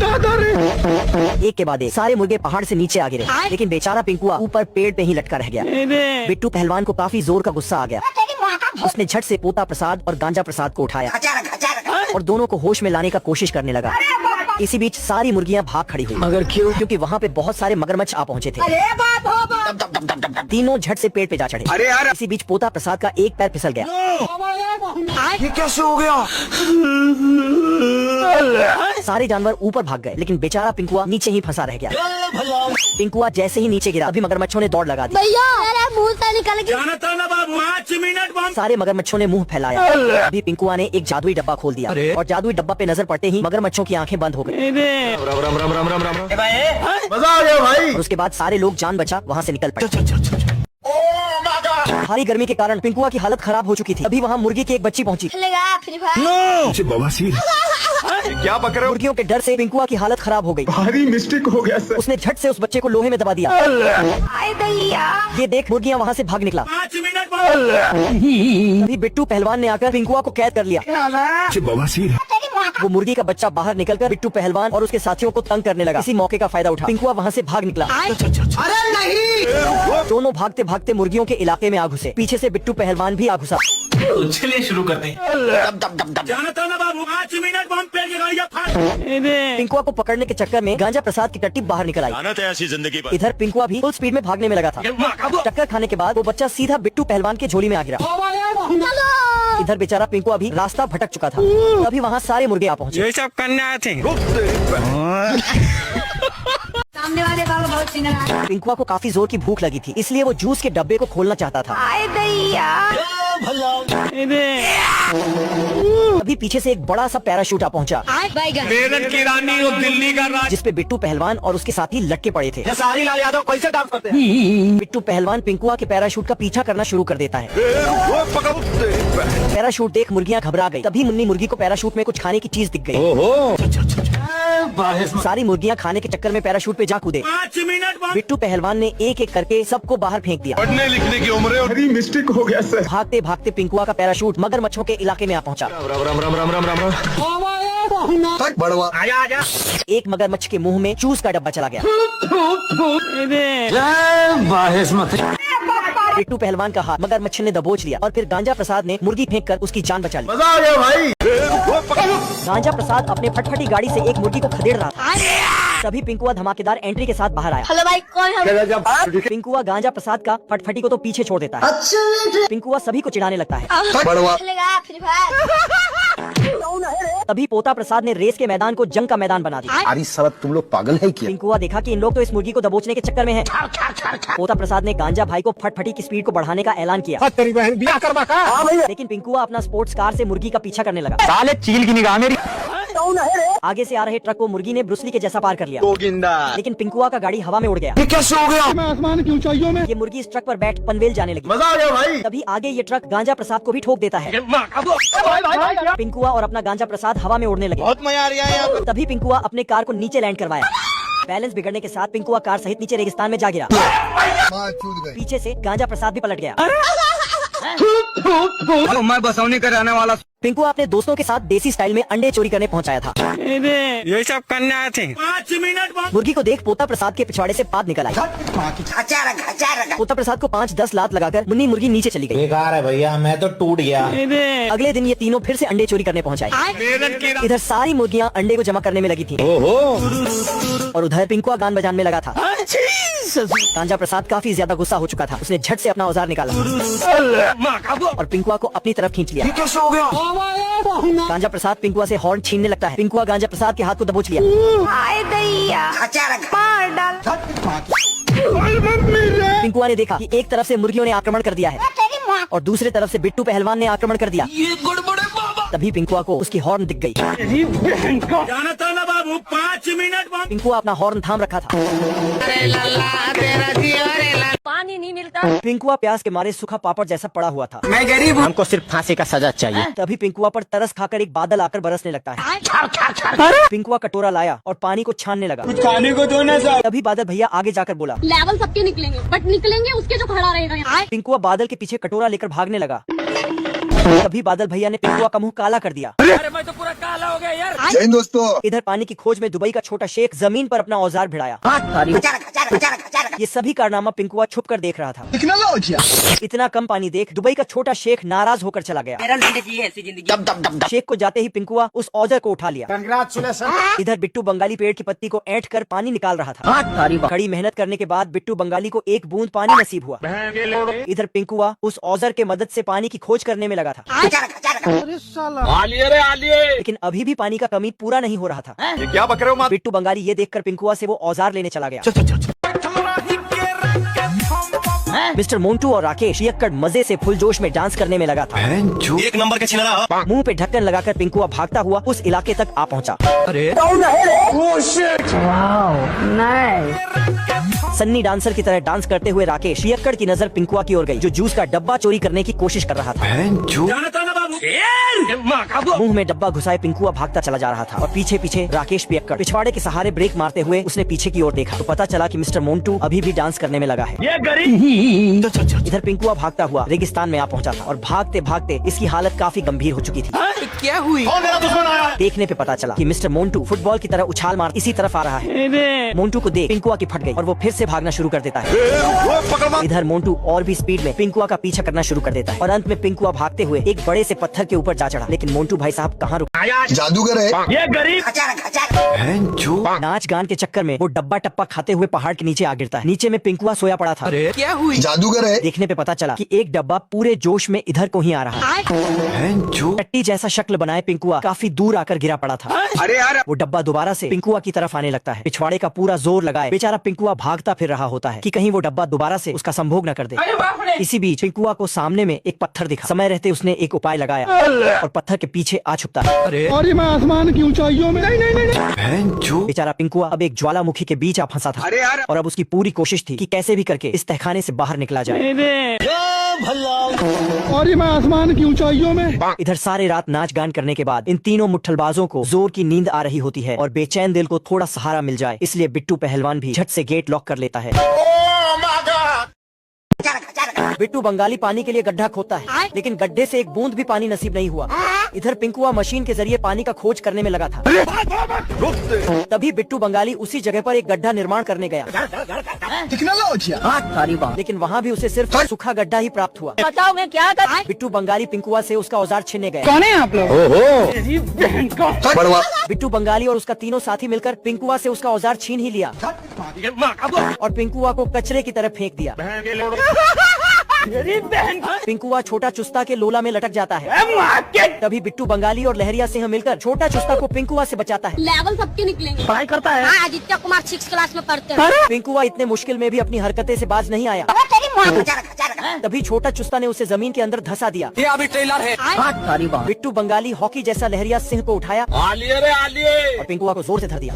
एक के बाद एक सारे मुर्गे पहाड़ से नीचे आ गिरे, लेकिन बेचारा पिंकुआ ऊपर पेड़ पे ही लटका रह गया। बिट्टू पहलवान को काफी जोर का गुस्सा आ गया। उसने झट से पोता प्रसाद और गांजा प्रसाद को उठाया और दोनों को होश में लाने का कोशिश करने लगा। इसी बीच सारी मुर्गियां भाग खड़ी हुई। मगर क्यों? क्योंकि वहाँ पे बहुत सारे मगरमच्छ आ पहुँचे थे। तीनों झट से पेड़ पे जा चढ़े। इसी बीच पोता प्रसाद का एक पैर फिसल गया। ये कैसे हो गया? सारे जानवर ऊपर भाग गए, लेकिन बेचारा पिंकुआ नीचे ही फंसा रह गया। पिंकुआ जैसे ही नीचे गिरा, अभी मगरमच्छों ने दौड़ लगा दी। निकल गया। सारे मगरमच्छों ने मुंह फैलाया। अभी पिंकुआ ने एक जादुई डब्बा खोल दिया और जादुई डब्बा पे नजर पड़ते ही मगरमच्छों की आंखें बंद हो गई। मजा आ गया भाई। और उसके बाद सारे लोग जान बचा वहाँ से निकल पड़े। भारी गर्मी के कारण पिंकुआ की हालत खराब हो चुकी थी। अभी वहाँ मुर्गी की एक बच्ची पहुँची। क्या पक रहे हो? मुर्गियों के डर से पिंकुआ की हालत खराब हो गई। भारी मिस्टेक हो गया सर। उसने झट से उस बच्चे को लोहे में दबा दिया। ये देख मुर्गियाँ वहाँ से भाग निकला। अभी बिट्टू पहलवान ने आकर पिंकुआ को कैद कर लिया। वो मुर्गी का बच्चा बाहर निकलकर बिट्टू पहलवान और उसके साथियों को तंग करने लगा। इसी मौके का फायदा उठा पिंकुआ वहाँ से भाग निकला। अरे नहीं। दोनों भागते भागते मुर्गियों के इलाके में आ घुसे। पीछे से बिट्टू पहलवान भी आ घुसा। चलिए शुरू करते हैं। पिंकुआ को पकड़ने के चक्कर में गांजा प्रसाद की टट्टी बाहर निकल आई। ऐसी जिंदगी पर। इधर पिंकुआ भी फुल स्पीड में भागने में लगा था। टक्कर खाने के बाद वो बच्चा सीधा बिट्टू पहलवान के झोली में आ गिरा। इधर बेचारा पिंकुआ भी रास्ता भटक चुका था। अभी वहाँ सारे मुर्गे आ पहुँचे। ये सब करने आए थे। सामने वाले बाबा बहुत सिंगल। पिंकुआ को काफी जोर की भूख लगी थी, इसलिए वो जूस के डब्बे को खोलना चाहता था। अभी पीछे से एक बड़ा सा पैराशूट आ पहुंचा, मेरठ की रानी और दिल्ली का राज। जिसपे बिट्टू पहलवान और उसके साथी लटके पड़े थे। सारी लाल यादव कैसे डांस करते हैं? बिट्टू पहलवान पिंकुआ के पैराशूट का पीछा करना शुरू कर देता है। पैराशूट देख मुर्गियां घबरा गई। तभी मुन्नी मुर्गी को पैराशूट में कुछ खाने की चीज दिख गई। सारी मुर्गियां खाने के चक्कर में पैराशूट पे जा कूदे। 5 मिनट बाद बिट्टू पहलवान ने एक एक करके सबको बाहर फेंक दिया। पढ़ने लिखने की उम्र है। भारी मिस्टेक हो गया सर। भागते भागते पिंकुआ का पैराशूट मगरमच्छों के इलाके में आ पहुंचा। बड़वा आजा। एक मगरमच्छ के मुंह में चूस का डब्बा चला गया। बिट्टू पहलवान का हाथ मगरमच्छ ने दबोच लिया और फिर गांजा प्रसाद ने मुर्गी फेंककर उसकी जान बचा ली। मजा आ गया भाई। गांजा प्रसाद अपने फटफटी गाड़ी से एक मुर्गी को खदेड़ रहा था। तभी पिंकुआ धमाकेदार एंट्री के साथ बाहर आया। हेलो भाई, कौन है? पिंकुआ गांजा प्रसाद का फटफटी को तो पीछे छोड़ देता है। पिंकुआ सभी को चिढ़ाने लगता है। बड़वा तभी पोता प्रसाद ने रेस के मैदान को जंग का मैदान बना दिया। अरे सब तुम लोग पागल है क्या? पिंकुआ देखा कि इन लोग तो इस मुर्गी को दबोचने के चक्कर में हैं। पोता प्रसाद ने गांजा भाई को फटफटी की स्पीड को बढ़ाने का ऐलान किया। तेरी बहन बियाह करवा का? लेकिन पिंकुआ अपना स्पोर्ट्स कार से मुर्गी का पीछा करने लगा। साले चील की निगाह मेरी। आगे से आ रहे ट्रक को मुर्गी ने ब्रूसली के जैसा पार कर लिया। लेकिन पिंकुआ का गाड़ी हवा में उड़ गया। ये कैसे हो गया? मैं आसमान की ऊंचाइयों में। ये मुर्गी इस ट्रक पर बैठ पनवेल जाने लगी। मजा आ गया भाई। तभी आगे ये ट्रक गांजा प्रसाद को भी ठोक देता है। पिंकुआ और अपना गांजा प्रसाद हवा में उड़ने लगे। बहुत मजा आ रहा है। तभी पिंकुआ अपने कार को नीचे लैंड करवाया। बैलेंस बिगड़ने के साथ पिंकुआ कार सहित नीचे रेगिस्तान में जा गिरा। पीछे से गांजा प्रसाद भी पलट गया। मैं बसौनी कराने वाला। पिंकुआ अपने दोस्तों के साथ देसी स्टाइल में अंडे चोरी करने पहुंचाया था। ये सब करने आए थे। 5 मिनट बाद मुर्गी को देख पोता प्रसाद के पिछवाड़े से बात निकल आई। पोता प्रसाद को 5-10 लात लगाकर मुन्नी मुर्गी नीचे चली गई। बेकार है भैया, मैं तो टूट गया। अगले दिन ये तीनों फिर से अंडे चोरी करने पहुंच आए। मेरठ की इधर सारी मुर्गियां अंडे को जमा करने में लगी थी और उधर पिंकुआ गान बजाने में लगा था। गांजा प्रसाद काफी ज्यादा गुस्सा हो चुका था। उसने झट से अपना औजार निकाला और पिंकुआ को अपनी तरफ खींच लिया। कैसे हो गया? गांजा प्रसाद पिंकुआ से हॉर्न छीनने लगता है। पिंकुआ गांजा प्रसाद के हाथ को दबोच लिया। पिंकुआ ने देखा कि एक तरफ से मुर्गियों ने आक्रमण कर दिया है और दूसरी तरफ से बिट्टू पहलवान ने आक्रमण कर दिया। ये गड़बड़े बाबा। तभी पिंकुआ को उसकी हॉर्न दिख गई। जाना था ना बाबू। 5 मिनट बाद पिंकुआ अपना हॉर्न थाम रखा था। पानी नहीं मिलता। पिंकुआ प्यास के मारे सूखा पापड़ जैसा पड़ा हुआ था। मैं गरीब हूँ। हमको सिर्फ फांसी का सजा चाहिए। तभी पिंकुआ पर तरस खाकर एक बादल आकर बरसने लगता है। पिंकुआ कटोरा लाया और पानी को छानने लगा। कुछ खाने को दो ना सर। तभी बादल भैया आगे जाकर बोला, लेवल सबके निकलेंगे, बट निकलेंगे उसके जो खड़ा रहेगा यहाँ। पिंकुआ बादल के पीछे कटोरा लेकर भागने लगा। तभी बादल भैया ने पिंकुआ का मुंह काला कर दिया। अरे मैं तो पूरा काला जय हिंद दोस्तों। इधर पानी की खोज में दुबई का छोटा शेख जमीन पर अपना औजार भिड़ाया। ये सभी कारनामा पिंकुआ छुप कर देख रहा था। इतना कम पानी देख दुबई का छोटा शेख नाराज होकर चला गया। शेख को जाते ही पिंकुआ उस औजार को उठा लिया। इधर बिट्टू बंगाली पेड़ की पत्ती को ऐंठ कर पानी निकाल रहा था। कड़ी मेहनत करने के बाद बिट्टू बंगाली को एक बूंद पानी नसीब हुआ। इधर पिंकुआ उस औजार के मदद से पानी की खोज करने में लगा था। लेकिन अभी भी पानी का कमी पूरा नहीं हो रहा था। क्या बक रहे हो? बिट्टू बंगाली ये देखकर पिंकुआ से वो औजार लेने चला गया। मिस्टर मोन्टू और राकेश पियक्कड़ मजे से फुल जोश में डांस करने में लगा था। एक नंबर के छिनरा। मुंह पे ढक्कन लगाकर पिंकुआ भागता हुआ उस इलाके तक आ पहुंचा। सन्नी डांसर की तरह डांस करते हुए राकेश पियक्कड़ की नजर पिंकुआ की ओर गई, जो जूस का डब्बा चोरी करने की कोशिश कर रहा था। मुंह में डब्बा घुसाए पिंकुआ भागता चला जा रहा था और पीछे पीछे राकेश पियक्कड़। पिछवाड़े के सहारे ब्रेक मारते हुए उसने पीछे की ओर देखा तो पता चला कि मिस्टर मोन्टू अभी भी डांस करने में लगा है। इधर पिंकुआ भागता हुआ रेगिस्तान में आ पहुंचा था और भागते भागते इसकी हालत काफी गंभीर हो चुकी थी। क्या हुई? मेरा दुश्मन आया। देखने पे पता चला कि मिस्टर मोन्टू फुटबॉल की तरह उछाल मार इसी तरफ आ रहा है। मोन्टू को देख पिंकुआ की फट गई और वो फिर से भागना शुरू कर देता है। इधर मोन्टू और भी स्पीड में पिंकुआ का पीछा करना शुरू कर देता है और अंत में पिंकुआ भागते हुए एक बड़े से पत्थर के ऊपर जा चढ़ा। लेकिन मोन्टू भाई साहब कहाँ रुका? जादूगर है ये गरीब। नाच गान के चक्कर में वो डब्बा टप्पा खाते हुए पहाड़ के नीचे आ गिरता है। नीचे में पिंकुआ सोया पड़ा था। क्या हुई? जादूगर है। देखने पे पता चला कि एक डब्बा पूरे जोश में इधर को ही आ रहा है। टट्टी जैसा शक्ल बनाए पिंकुआ काफी दूर आकर गिरा पड़ा था। अरे यार, वो डब्बा दोबारा से पिंकुआ की तरफ आने लगता है। पिछवाड़े का पूरा जोर लगाए बेचारा पिंकुआ भागता फिर रहा होता है कि कहीं वो डब्बा दोबारा से उसका संभोग न कर दे। इसी बीच पिंकुआ को सामने में एक पत्थर दिखा। समय रहते उसने एक उपाय लगाया और पत्थर के पीछे आ छुपता है। अरे मैं आसमान की ऊंचाइयों में। नहीं। बेचारा पिंकुआ अब एक ज्वालामुखी के बीच आ फंसा था। अरे यार, और अब उसकी पूरी कोशिश थी कि कैसे भी करके इस तहखाने से बाहर निकला जाए। अरे मैं आसमान की ऊंचाइयों में। इधर सारे रात नाच गान करने के बाद इन तीनों मुट्ठलबाजों को जोर की नींद आ रही होती है और बेचैन दिल को थोड़ा सहारा मिल जाए इसलिए बिट्टू पहलवान भी झट से गेट लॉक कर लेता है। बिट्टू बंगाली पानी के लिए गड्ढा खोदता है लेकिन गड्ढे से एक बूंद भी पानी नसीब नहीं हुआ। इधर पिंकुआ मशीन के जरिए पानी का खोज करने में लगा था। तभी बिट्टू बंगाली उसी जगह पर एक गड्ढा निर्माण करने गया। लेकिन वहाँ भी उसे सिर्फ सूखा गड्ढा ही प्राप्त हुआ। बताओ मैं क्या कर? बिट्टू बंगाली पिंकुआ से उसका औजार छीनने गया। कौन है आप लोग? बिट्टू बंगाली और उसका तीनों साथी मिलकर पिंकुआ से उसका औजार छीन ही लिया और पिंकुआ को कचरे की तरफ फेंक दिया। पिंकुआ छोटा चुस्ता के लोला में लटक जाता है। तभी बिट्टू बंगाली और लहरिया सिंह मिलकर छोटा चुस्ता को पिंकुआ से बचाता है। लेवल सबके निकलेंगे। पढ़ाई करता है। हाँ, आदित्य कुमार 6 क्लास में पढ़ते हैं। पिंकुआ इतने मुश्किल में भी अपनी हरकतें से बाज नहीं आया। तभी छोटा चुस्ता ने उसे जमीन के अंदर धंसा दिया। ये अभी ट्रेलर है। बिट्टू बंगाली हॉकी जैसा लहरिया सिंह को उठाया और पिंकुआ को जोर से धर दिया।